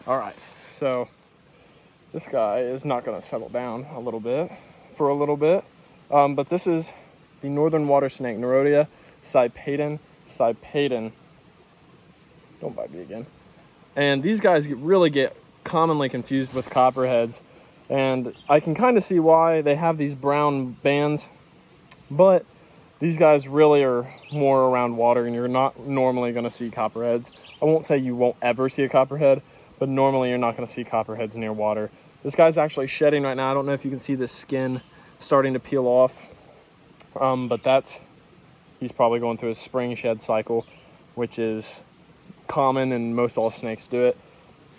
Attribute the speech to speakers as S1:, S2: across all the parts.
S1: All right, so this guy is not going to settle down for a little bit. But this is the northern water snake, Nerodia cypaden. Don't bite me again. And these guys really get commonly confused with copperheads. And I can kind of see why they have these brown bands. But these guys really are more around water, and you're not normally going to see copperheads. I won't say you won't ever see a copperhead, but normally you're not going to see copperheads near water. This guy's actually shedding right now. I don't know if you can see the skin starting to peel off. But he's probably going through his spring shed cycle, which is common, and most all snakes do it.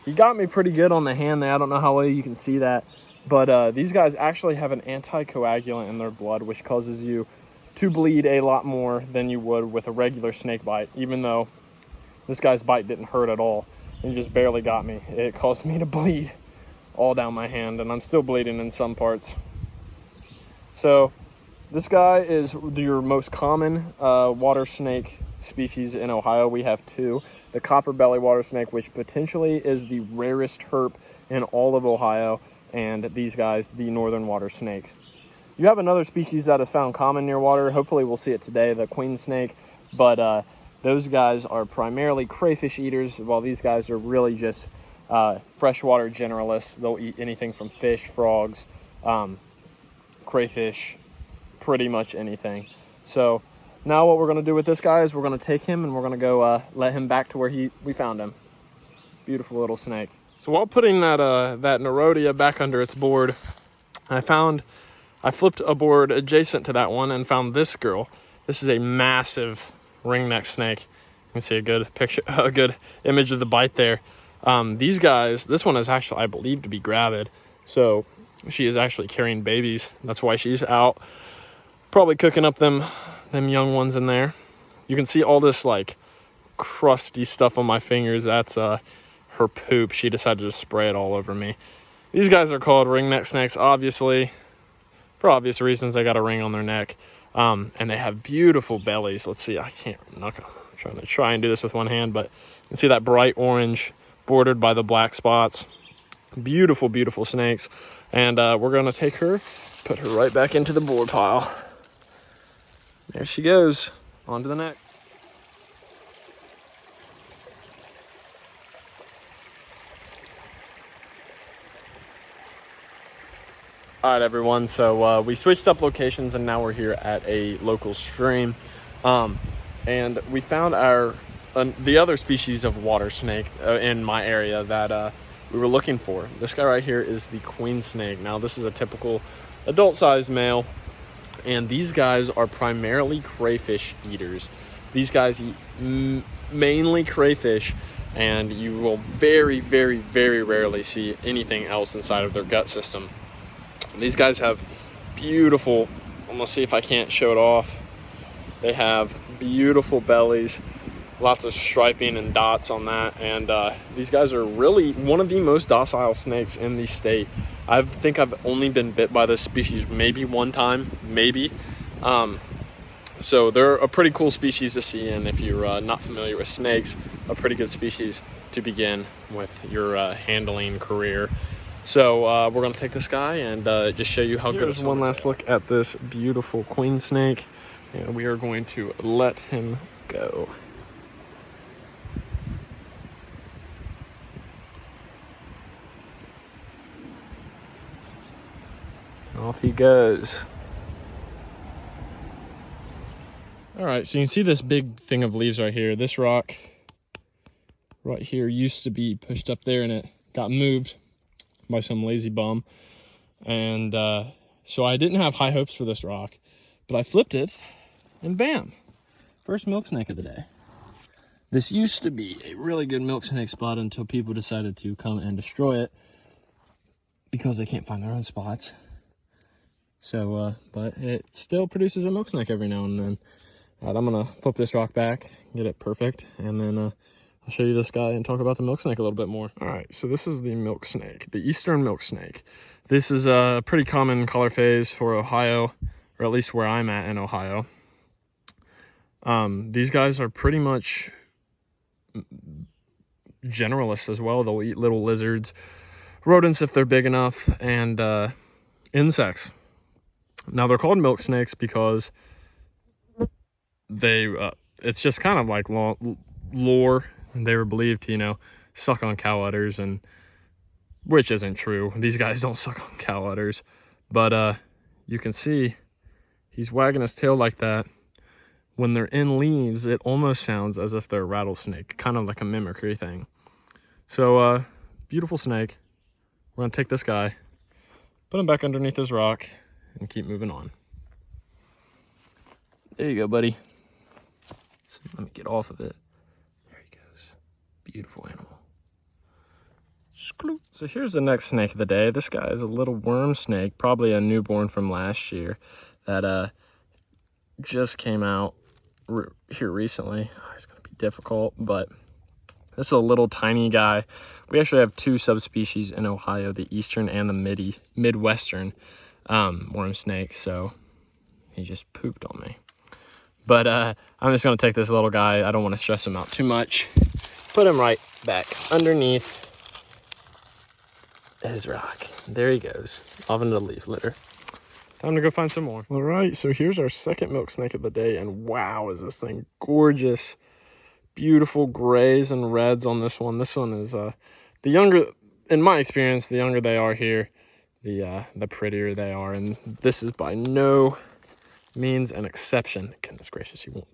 S1: He got me pretty good on the hand there. I don't know how well you can see that. But these guys actually have an anticoagulant in their blood, which causes you to bleed a lot more than you would with a regular snake bite, even though this guy's bite didn't hurt at all. He just barely got me. It caused me to bleed all down my hand, and I'm still bleeding in some parts. So this guy is your most common water snake species in Ohio. We have two. The copper belly water snake, which potentially is the rarest herp in all of Ohio, and these guys, the northern water snake. You have another species that is found common near water. Hopefully we'll see it today, the queen snake. But those guys are primarily crayfish eaters, while these guys are really just freshwater generalists. They'll eat anything from fish, frogs, crayfish, pretty much anything. So now what we're going to do with this guy is we're going to take him and we're going to go let him back to where we found him. Beautiful little snake. So while putting that Nerodia back under its board, I flipped a board adjacent to that one and found this girl. This is a massive ringneck snake. You can see a good image of the bite there. These guys, this one is actually, I believe, to be gravid. So she is actually carrying babies. That's why she's out, probably cooking up them young ones in there. You can see all this like crusty stuff on my fingers. That's her poop. She decided to spray it all over me. These guys are called ringneck snakes, obviously, for obvious reasons. They got a ring on their neck, and they have beautiful bellies. Let's see. I'm trying to do this with one hand, but you can see that bright orange bordered by the black spots. Beautiful, beautiful snakes. And we're going to take her, put her right back into the board pile. There she goes, onto the neck. All right, everyone, so we switched up locations, and now we're here at a local stream. And we found the other species of water snake in my area that we were looking for. This guy right here is the queen snake. Now, this is a typical adult-sized male, and these guys are primarily crayfish eaters. These guys eat mainly crayfish, and you will very, very, very rarely see anything else inside of their gut system. These guys have beautiful, I'm gonna see if I can't show it off. They have beautiful bellies, lots of striping and dots on that. And these guys are really one of the most docile snakes in the state. I think I've only been bit by this species maybe one time, maybe. So they're a pretty cool species to see. And if you're not familiar with snakes, a pretty good species to begin with your handling career. So we're going to take this guy and just show you how good it is. One last look at this beautiful queen snake, and we are going to let him go. Off he goes. All right, so you can see this big thing of leaves right here. This rock right here used to be pushed up there, and it got moved by some lazy bum. And so I didn't have high hopes for this rock, but I flipped it, and bam, first milk snake of the day. This used to be a really good milk snake spot until people decided to come and destroy it because they can't find their own spots. So but it still produces a milk snake every now and then. All right, I'm gonna flip this rock back, get it perfect, and then I'll show you this guy and talk about the milk snake a little bit more. All right, so this is the milk snake, the eastern milk snake. This is a pretty common color phase for Ohio, or at least where I'm at in Ohio. These guys are pretty much generalists as well. They'll eat little lizards, rodents if they're big enough, and insects. Now they're called milk snakes because they it's just kind of like lore. They were believed to, you know, suck on cow udders, and which isn't true. These guys don't suck on cow udders, but you can see he's wagging his tail like that. When they're in leaves, it almost sounds as if they're a rattlesnake, kind of like a mimicry thing. So beautiful snake. We're gonna take this guy, put him back underneath his rock, and keep moving on. There you go, buddy. So let me get off of it. There he goes. Beautiful animal. So here's the next snake of the day. This guy is a little worm snake, probably a newborn from last year that just came out here recently. Oh, it's gonna be difficult, but this is a little tiny guy. We actually have two subspecies in Ohio, the eastern and the midwestern worm snake, so he just pooped on me. But I'm just gonna take this little guy. I don't want to stress him out too much. Put him right back underneath his rock. There he goes, off into the leaf litter. Time to go find some more. All right, so here's our second milk snake of the day, and wow, is this thing gorgeous. Beautiful grays and reds on this one. This one is the younger, in my experience, the younger they are here, the prettier they are, and this is by no means an exception. Goodness gracious, he won't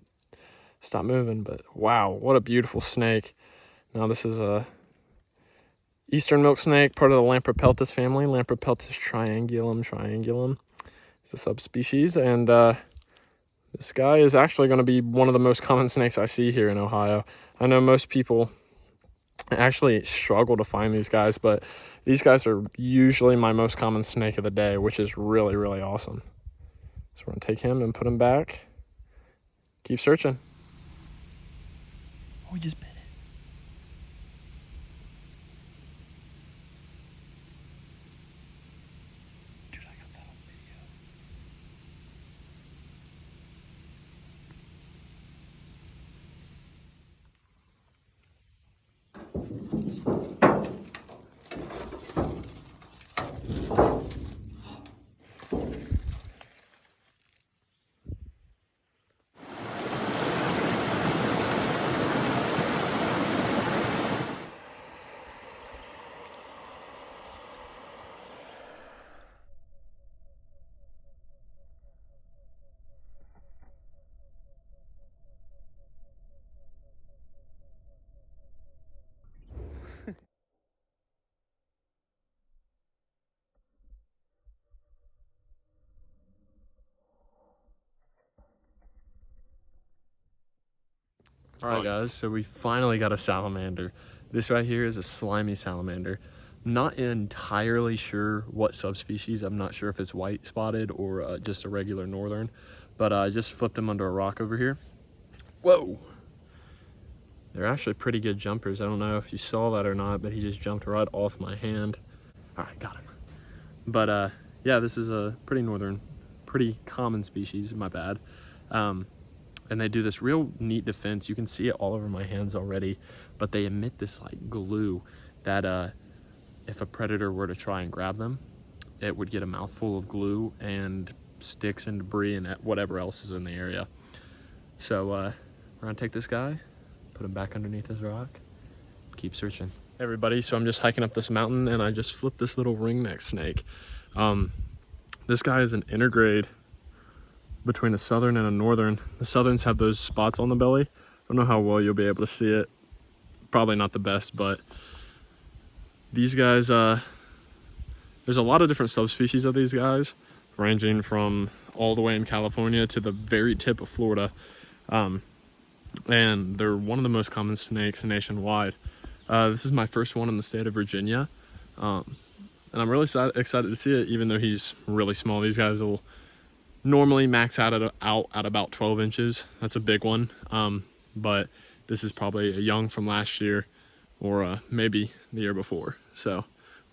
S1: stop moving, but wow, what a beautiful snake. Now this is a eastern milk snake, part of the Lampropeltis family, Lampropeltis triangulum. It's a subspecies, and this guy is actually going to be one of the most common snakes I see here in Ohio. I know most people actually struggle to find these guys, but these guys are usually my most common snake of the day, which is really, really awesome. So we're going to take him and put him back. Keep searching. Oh, he just bit it. Dude, I got that on video. All right, guys, so we finally got a salamander. This right here is a slimy salamander. Not entirely sure what subspecies. I'm not sure if it's white spotted or just a regular northern, but I just flipped him under a rock over here. Whoa. They're actually pretty good jumpers. I don't know if you saw that or not, but he just jumped right off my hand. All right, got him. But yeah, this is a pretty common species, my bad. And they do this real neat defense. You can see it all over my hands already, but they emit this like glue that if a predator were to try and grab them, it would get a mouthful of glue and sticks and debris and whatever else is in the area. So we're gonna take this guy, put him back underneath his rock, keep searching. Hey everybody, so I'm just hiking up this mountain and I just flipped this little ringneck snake. This guy is an intergrade between a southern and a northern. The southerns have those spots on the belly. I don't know how well you'll be able to see it. Probably not the best, but these guys, there's a lot of different subspecies of these guys, ranging from all the way in California to the very tip of Florida. And they're one of the most common snakes nationwide. This is my first one in the state of Virginia. And I'm really excited to see it, even though he's really small. These guys will normally max out at about 12 inches. That's a big one. But this is probably a young from last year or maybe the year before. So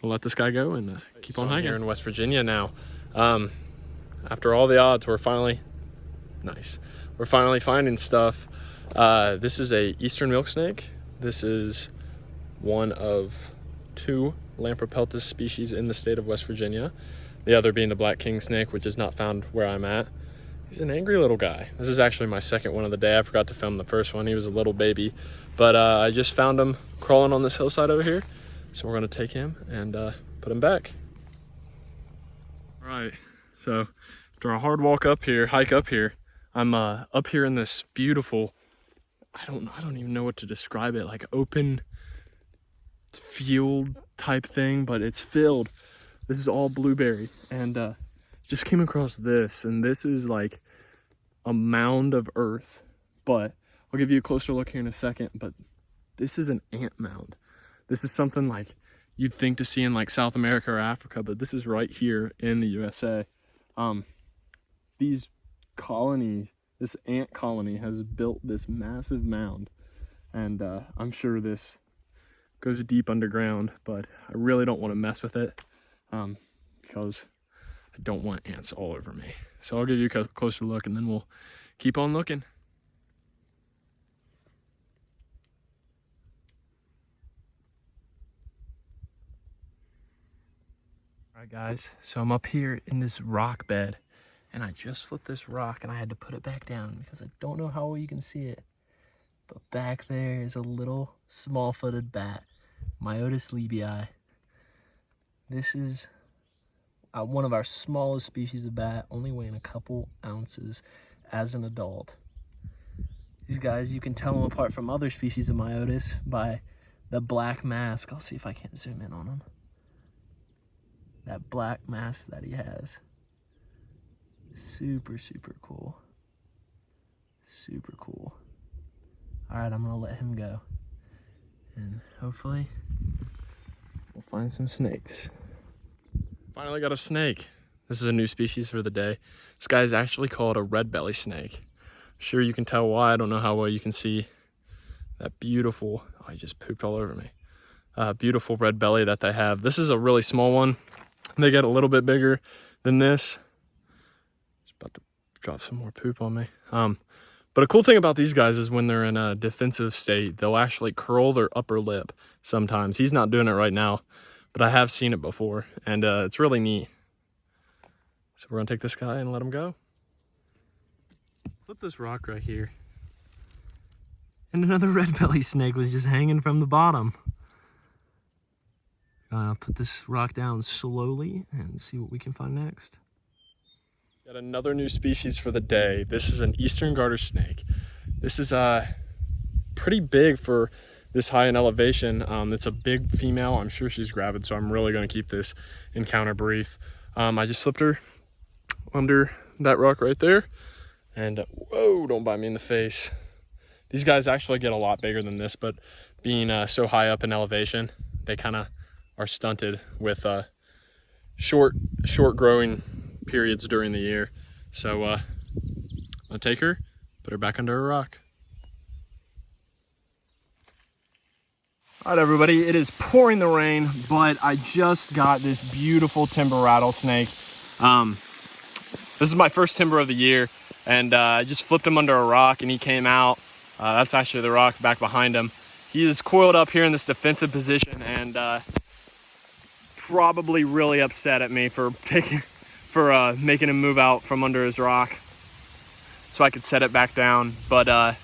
S1: we'll let this guy go and keep on hiking. Here in West Virginia now. After all the odds, we're finally finding stuff. This is a eastern milk snake. This is one of 2 Lampropeltis species in the state of West Virginia. The other being the black king snake, which is not found where I'm at. He's an angry little guy. This is actually my second one of the day. I forgot to film the first one. He was a little baby, but I just found him crawling on this hillside over here. So we're gonna take him and put him back. All right, so after a hard hike up here, I'm up here in this beautiful, I don't even know what to describe it, like open field type thing, but it's filled. This is all blueberry, and just came across this, and this is like a mound of earth, but I'll give you a closer look here in a second. But this is an ant mound. This is something like you'd think to see in like South America or Africa, but this is right here in the USA. These colonies, this ant colony has built this massive mound, and I'm sure this goes deep underground, but I really don't want to mess with it because I don't want ants all over me. So I'll give you a closer look and then we'll keep on looking. All right, guys, so I'm up here in this rock bed, and I just flipped this rock and I had to put it back down because I don't know how well you can see it. But back there is a little small-footed bat, Myotis lebii. This is one of our smallest species of bat, only weighing a couple ounces as an adult. These guys, you can tell them apart from other species of Myotis by the black mask. I'll see if I can zoom in on him. That black mask that he has. Super, super cool. Super cool. All right, I'm gonna let him go. And hopefully we'll find some snakes. Finally got a snake. This is a new species for the day. This guy is actually called a red belly snake. I'm sure you can tell why. I don't know how well you can see that beautiful, oh, he just pooped all over me. Beautiful red belly that they have. This is a really small one. They get a little bit bigger than this. It's about to drop some more poop on me. But a cool thing about these guys is when they're in a defensive state, they'll actually curl their upper lip sometimes. He's not doing it right now, but I have seen it before, and it's really neat. So we're gonna take this guy and let him go. Flip this rock right here. And another red belly snake was just hanging from the bottom. I'll put this rock down slowly and see what we can find next. Got another new species for the day. This is an eastern garter snake. This is pretty big for this high in elevation. It's a big female. I'm sure she's gravid, so I'm really going to keep this encounter brief. I just flipped her under that rock right there, and whoa, don't bite me in the face. These guys actually get a lot bigger than this, but being so high up in elevation, they kind of are stunted with short growing periods during the year. So I'll take her, put her back under a rock. All right, everybody, it is pouring the rain, but I just got this beautiful timber rattlesnake. This is my first timber of the year, and I just flipped him under a rock and he came out. That's actually the rock back behind him. He is coiled up here in this defensive position and probably really upset at me for making him move out from under his rock so I could set it back down. But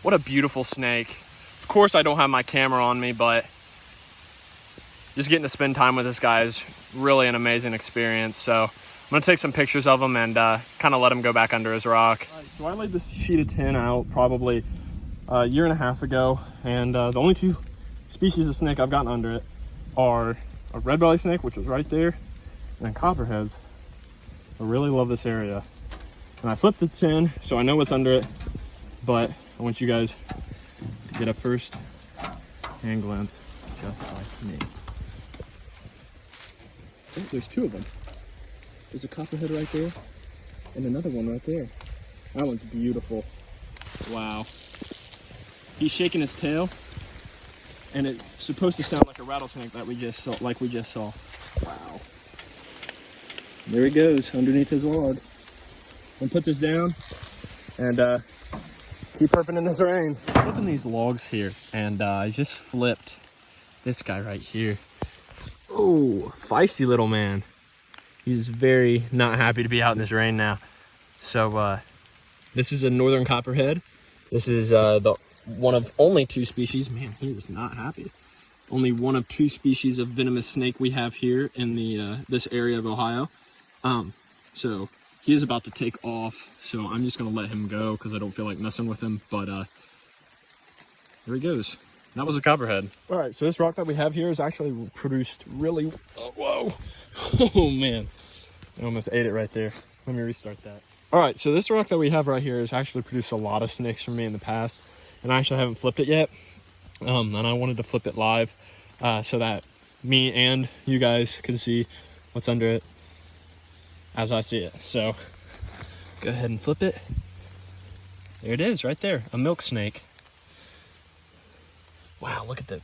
S1: what a beautiful snake. Of course I don't have my camera on me, but just getting to spend time with this guy is really an amazing experience. So I'm gonna take some pictures of him and kind of let him go back under his rock. All right, so I laid this sheet of tin out probably a year and a half ago, and the only 2 species of snake I've gotten under it are a red belly snake, which was right there, and then copperheads. I really love this area. And I flipped the tin so I know what's under it, but I want you guys to get a first hand glance just like me. Oh, there's 2 of them. There's a copperhead right there and another one right there. That one's beautiful. Wow. He's shaking his tail, and it's supposed to sound like a rattlesnake that we just saw. Wow. There he goes underneath his log. I'm gonna put this down and keep herping in this rain. Flipping these logs here, and I just flipped this guy right here. Oh, feisty little man. He's very not happy to be out in this rain now. So this is a northern copperhead. This is the one of only 2 species. Man, he is not happy. Only one of 2 species of venomous snake we have here in the this area of Ohio. So he is about to take off. So I'm just gonna let him go because I don't feel like messing with him. But there he goes. That was a copperhead. All right, so this rock that we have here is actually produced really, whoa. Oh man, I almost ate it right there. Let me restart that. All right, so this rock that we have right here has actually produced a lot of snakes for me in the past, and I actually haven't flipped it yet. And I wanted to flip it live so that me and you guys can see what's under it as I see it. So go ahead and flip it. There it is right there, a milk snake. Wow, look at the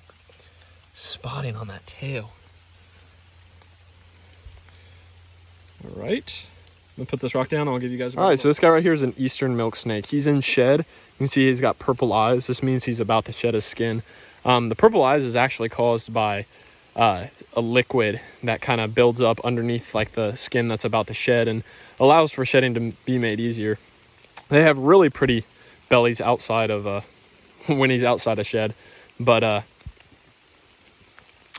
S1: spotting on that tail. All right, I'm gonna put this rock down. I'll give you guys a All right, so this guy right here is an eastern milk snake. He's in shed. You can see he's got purple eyes. This means he's about to shed his skin. The purple eyes is actually caused by a liquid that kind of builds up underneath like the skin that's about to shed and allows for shedding to be made easier. They have really pretty bellies outside of when he's outside a shed. But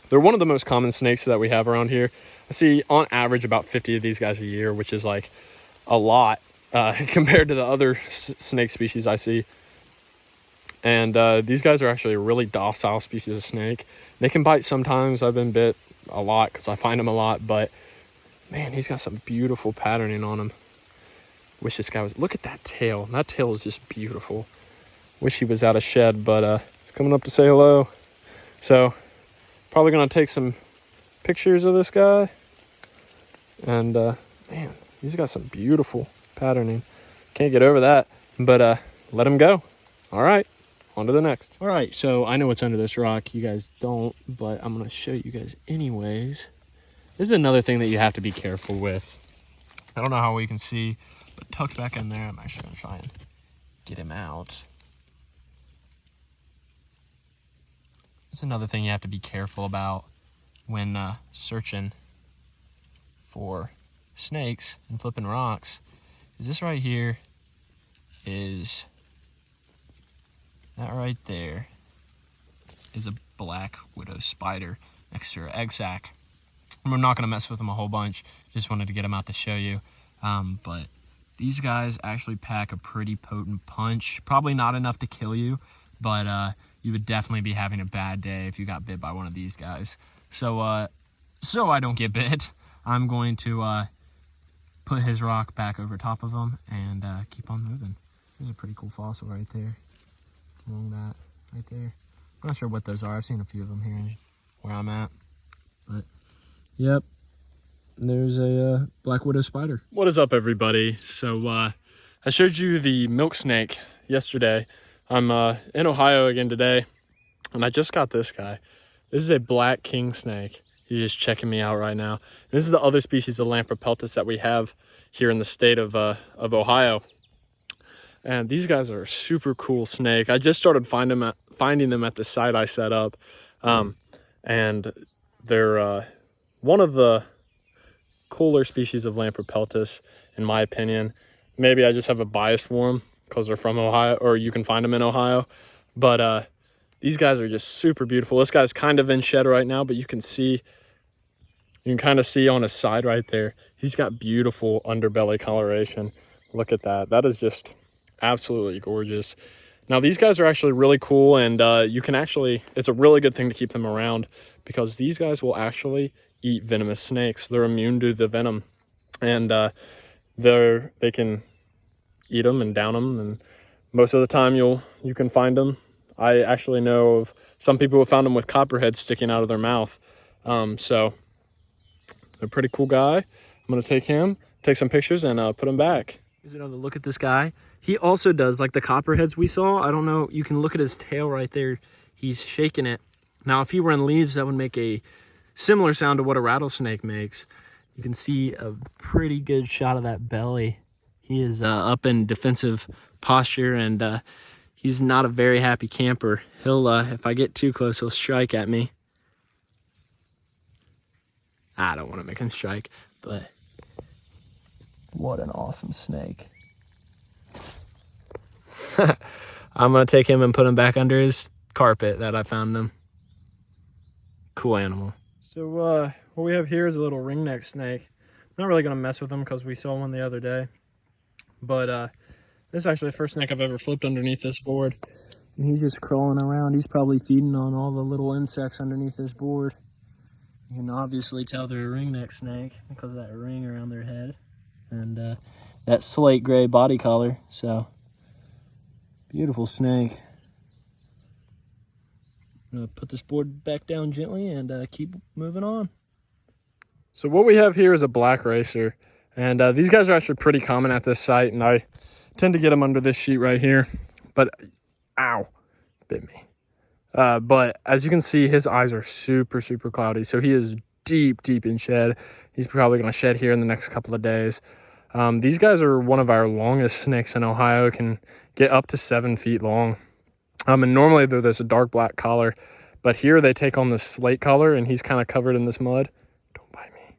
S1: they're one of the most common snakes that we have around here. I see on average about 50 of these guys a year, which is like a lot compared to the other snake species I see. And these guys are actually a really docile species of snake. They can bite sometimes. I've been bit a lot because I find them a lot. But man, he's got some beautiful patterning on him. Wish this guy was, look at that tail. That tail is just beautiful. Wish he was out of shed, but he's coming up to say hello. So probably gonna take some pictures of this guy. And man, he's got some beautiful patterning. Can't get over that, but let him go. All right, on to the next. All right, so I know what's under this rock. You guys don't, but I'm gonna show you guys anyways. This is another thing that you have to be careful with. I don't know how well you can see, but tucked back in there, I'm actually gonna try and get him out. It's another thing you have to be careful about when searching for snakes and flipping rocks. Is this right here is, that right there is a black widow spider next to her egg sac. And we're not going to mess with them a whole bunch. Just wanted to get them out to show you. But these guys actually pack a pretty potent punch. Probably not enough to kill you, but you would definitely be having a bad day if you got bit by one of these guys. So so I don't get bit, I'm going to put his rock back over top of him and keep on moving. There's a pretty cool fossil right there, along that right there. I'm not sure what those are. I've seen a few of them here where I'm at, but yep, there's a black widow spider. What is up, everybody? So I showed you the milk snake yesterday. I'm in Ohio again today, and I just got this guy. This is a black king snake. He's just checking me out right now. And this is the other species of Lamprepeltis that we have here in the state of Ohio. And these guys are a super cool snake. I just started finding them at the site I set up. And they're one of the cooler species of Lamprepeltis, in my opinion. Maybe I just have a bias for them because they're from Ohio, or you can find them in Ohio. But these guys are just super beautiful. This guy's kind of in shed right now, but you can kind of see on his side right there, he's got beautiful underbelly coloration. Look at that. That is just absolutely gorgeous. Now, these guys are actually really cool, and it's a really good thing to keep them around because these guys will actually eat venomous snakes. They're immune to the venom, and they can eat them and down them, and most of the time you can find them. I actually know of some people who found them with copperheads sticking out of their mouth. So they're a pretty cool guy. I'm gonna take some pictures and put him back. Here's another look at this guy. He also does like the copperheads we saw. I don't know, you can look at his tail right there. He's shaking it. Now, if he were in leaves, that would make a similar sound to what a rattlesnake makes. You can see a pretty good shot of that belly. He is up in defensive posture, and he's not a very happy camper. He'll, if I get too close, he'll strike at me. I don't want to make him strike, but what an awesome snake. I'm going to take him and put him back under his carpet that I found him. Cool animal. So what we have here is a little ringneck snake. I'm not really going to mess with him because we saw one the other day. But this is actually the first snake I've ever flipped underneath this board. And he's just crawling around. He's probably feeding on all the little insects underneath this board. You can obviously tell they're a ringneck snake because of that ring around their head. And that slate gray body color. So, beautiful snake. I'm going to put this board back down gently and keep moving on. So what we have here is a black racer. And these guys are actually pretty common at this site. And I tend to get them under this sheet right here. But, ow, bit me. But as you can see, his eyes are super, super cloudy. So he is deep, deep in shed. He's probably going to shed here in the next couple of days. These guys are one of our longest snakes in Ohio. Can get up to 7 feet long. And normally they're this dark black collar, but here they take on this slate color, and he's kind of covered in this mud. Don't bite me.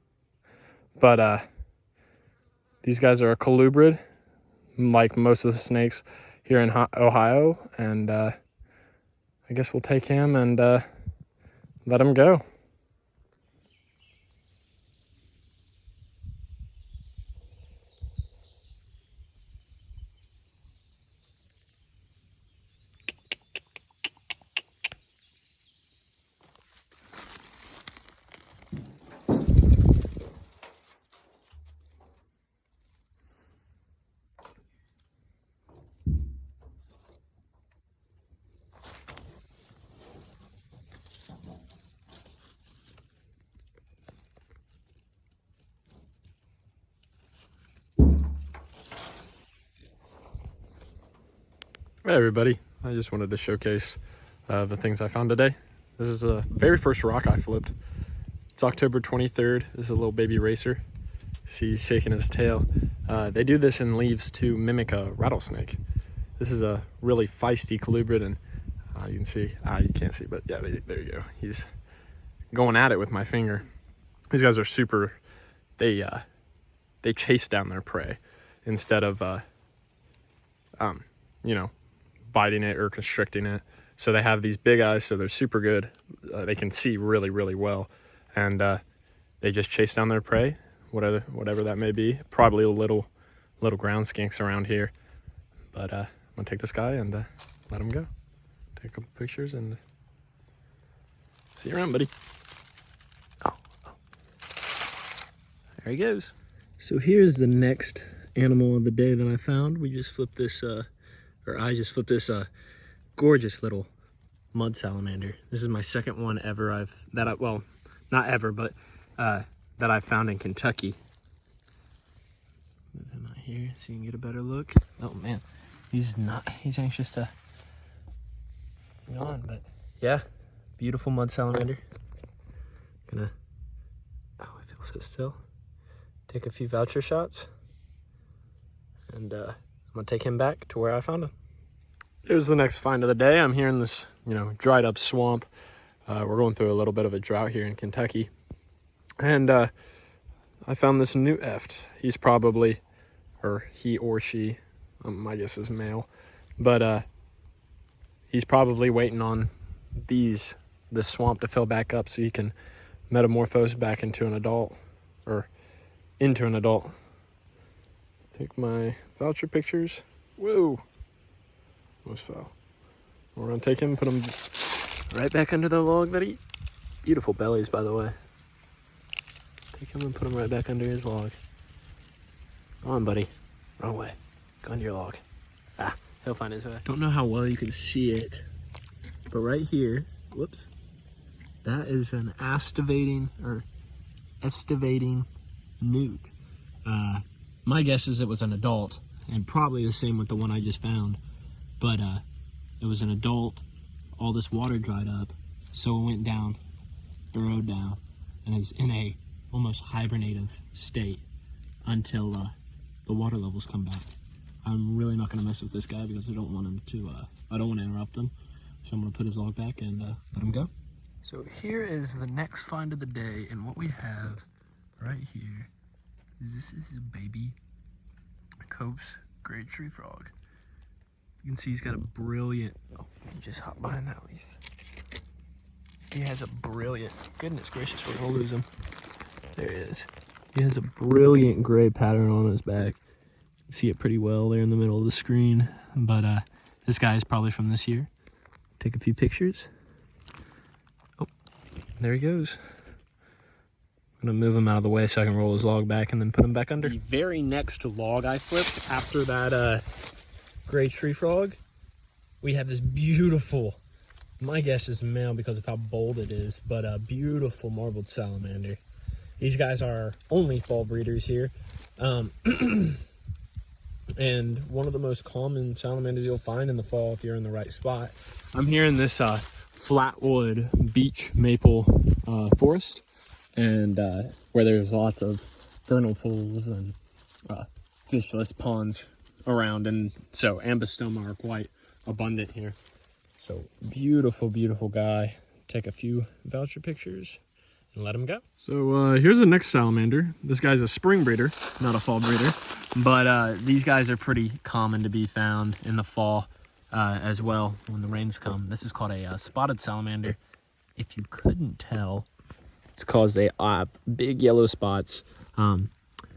S1: But these guys are a colubrid, like most of the snakes here in Ohio, and I guess we'll take him and let him go. Hey everybody, I just wanted to showcase the things I found today. This is the very first rock I flipped. It's October 23rd. This is a little baby racer. See, he's shaking his tail. They do this in leaves to mimic a rattlesnake. This is a really feisty colubrid, and you can see, you can't see, but yeah, there you go. He's going at it with my finger. These guys are super, they chase down their prey instead of, you know, biting it or constricting it. So they have these big eyes, so they're super good. They can see really, really well. And they just chase down their prey, whatever that may be. Probably little ground skinks around here. But I'm gonna take this guy and let him go. Take a couple pictures and see you around, buddy. Oh. There he goes. So here's the next animal of the day that I found. We just flipped this, I just flipped this gorgeous little mud salamander. This is my second one ever well, not ever, but that I found in Kentucky. Move him out here so you can get a better look. Oh man, he's anxious to be on, but yeah, beautiful mud salamander. Oh, I feel so still. Take a few voucher shots, and I'm gonna take him back to where I found him. Here's the next find of the day. I'm here in this, dried up swamp. We're going through a little bit of a drought here in Kentucky. And I found this newt eft. He's probably, or he or she, my guess is male, but he's probably waiting on this swamp to fill back up so he can metamorphose back into an adult, or into an adult. Take my voucher pictures. Whoa. Almost fell. We're gonna take him and put him right back under the log that beautiful bellies, by the way. Take him and put him right back under his log. Come on, buddy. Wrong way. Go under your log. He'll find his way. Don't know how well you can see it, but right here, whoops, that is an estivating newt. My guess is it was an adult, and probably the same with the one I just found. But it was an adult. All this water dried up, so it went down, burrowed down, and is in a almost hibernative state until the water levels come back. I'm really not going to mess with this guy because I don't want him to. I don't want to interrupt him, so I'm going to put his log back and let him go. So here is the next find of the day, and what we have here. This is a baby Cope's great tree frog. You can see he's got a brilliant, oh, he just hopped behind that leaf. He has a brilliant, goodness gracious, we're gonna lose him. There he is. He has a brilliant gray pattern on his back. You can see it pretty well there in the middle of the screen. But this guy is probably from this year. Take a few pictures. Oh, there he goes. I'm gonna move him out of the way so I can roll his log back and then put him back under. The very next log I flipped after that gray tree frog, we have this beautiful, my guess is male because of how bold it is, but a beautiful marbled salamander. These guys are our only fall breeders here. And one of the most common salamanders you'll find in the fall if you're in the right spot. I'm here in this flatwood beach maple forest, and where there's lots of vernal pools and fishless ponds around, and so ambystoma are quite abundant here. So beautiful, beautiful guy. Take a few voucher pictures and let him go. So here's the next salamander. This guy's a spring breeder, not a fall breeder, but these guys are pretty common to be found in the fall as well when the rains come. This is called a spotted salamander. If you couldn't tell, it's because they have big yellow spots.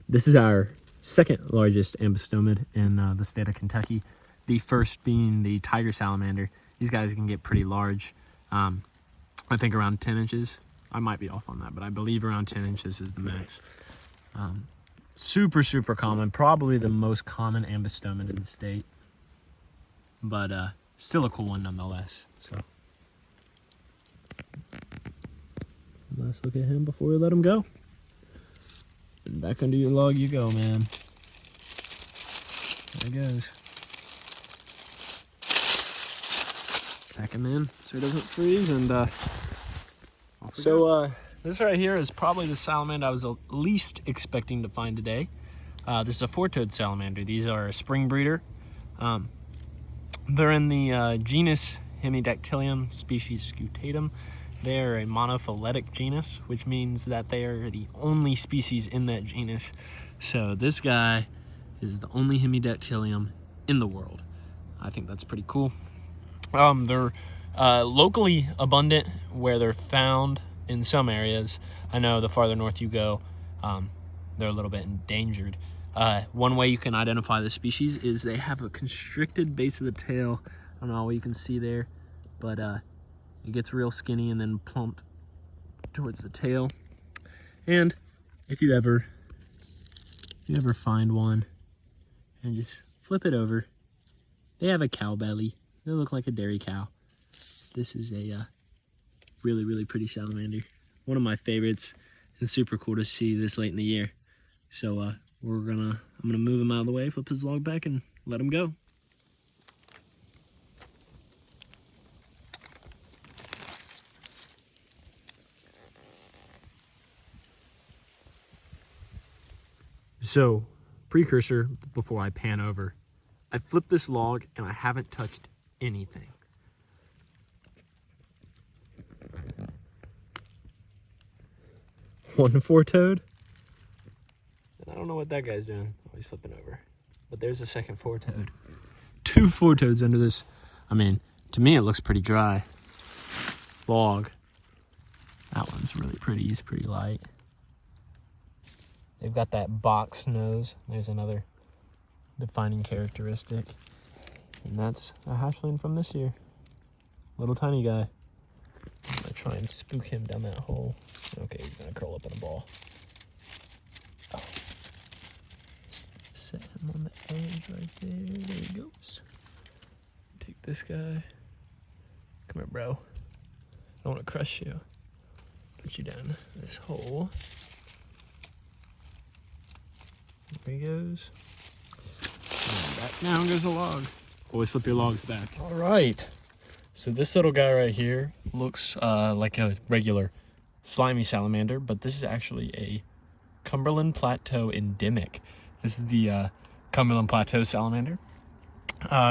S1: This is our second largest ambystomid in the state of Kentucky. The first being the tiger salamander. These guys can get pretty large. I think around 10 inches. I might be off on that, but I believe around 10 inches is the max. Super, super common. Probably the most common ambystomid in the state. But still a cool one nonetheless. So let's look at him before we let him go. And back under your log you go, man. There he goes. Pack him in so he doesn't freeze, and this right here is probably the salamander I was the least expecting to find today. This is a four-toed salamander. These are a spring breeder. They're in the genus Hemidactylium, species Scutatum. They are a monophyletic genus, which means that they are the only species in that genus. So this guy is the only Hemidactylium in the world. I think that's pretty cool. They're locally abundant where they're found in some areas. I know the farther north you go, they're a little bit endangered. One way you can identify the species is they have a constricted base of the tail. I don't know what you can see there, but it gets real skinny and then plump towards the tail. And if you ever find one and just flip it over, they have a cow belly. They look like a dairy cow. This is a really, really pretty salamander. One of my favorites, and super cool to see this late in the year. So I'm gonna move him out of the way, flip his log back, and let him go. So, precursor before I pan over, I flipped this log and I haven't touched anything. One four-toed. And I don't know what that guy's doing. Oh, he's flipping over. But there's a second four-toed. Two four-toads under this. I mean, to me it looks pretty dry. Log. That one's really pretty. He's pretty light. They've got that box nose. There's another defining characteristic. And that's a hatchling from this year. Little tiny guy. I'm gonna try and spook him down that hole. Okay, he's gonna curl up in a ball. Oh. Set him on the edge right there. There he goes. Take this guy. Come here, bro. I don't want to crush you. Put you down this hole. There he goes. And back down goes the log. Always flip your logs back. All right. So this little guy right here looks like a regular slimy salamander, but this is actually a Cumberland Plateau endemic. This is the Cumberland Plateau salamander,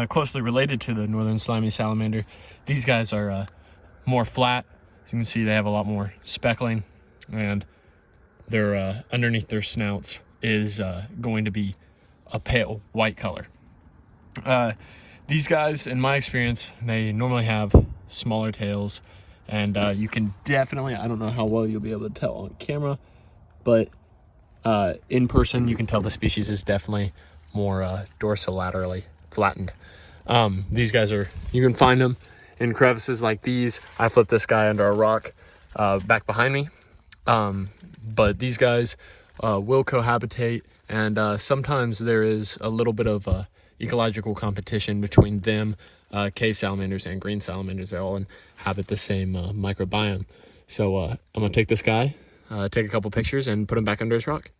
S1: closely related to the northern slimy salamander. These guys are more flat. As you can see, they have a lot more speckling and their underneath their snouts is going to be a pale white color. These guys, in my experience, they normally have smaller tails, and you can definitely, I don't know how well you'll be able to tell on camera, but in person you can tell the species is definitely more dorsolaterally flattened. These guys are, you can find them in crevices like these. I flipped this guy under a rock back behind me, but these guys will cohabitate, and sometimes there is a little bit of ecological competition between them, cave salamanders and green salamanders. They all inhabit the same microbiome. So I'm gonna take this guy, take a couple pictures, and put him back under his rock.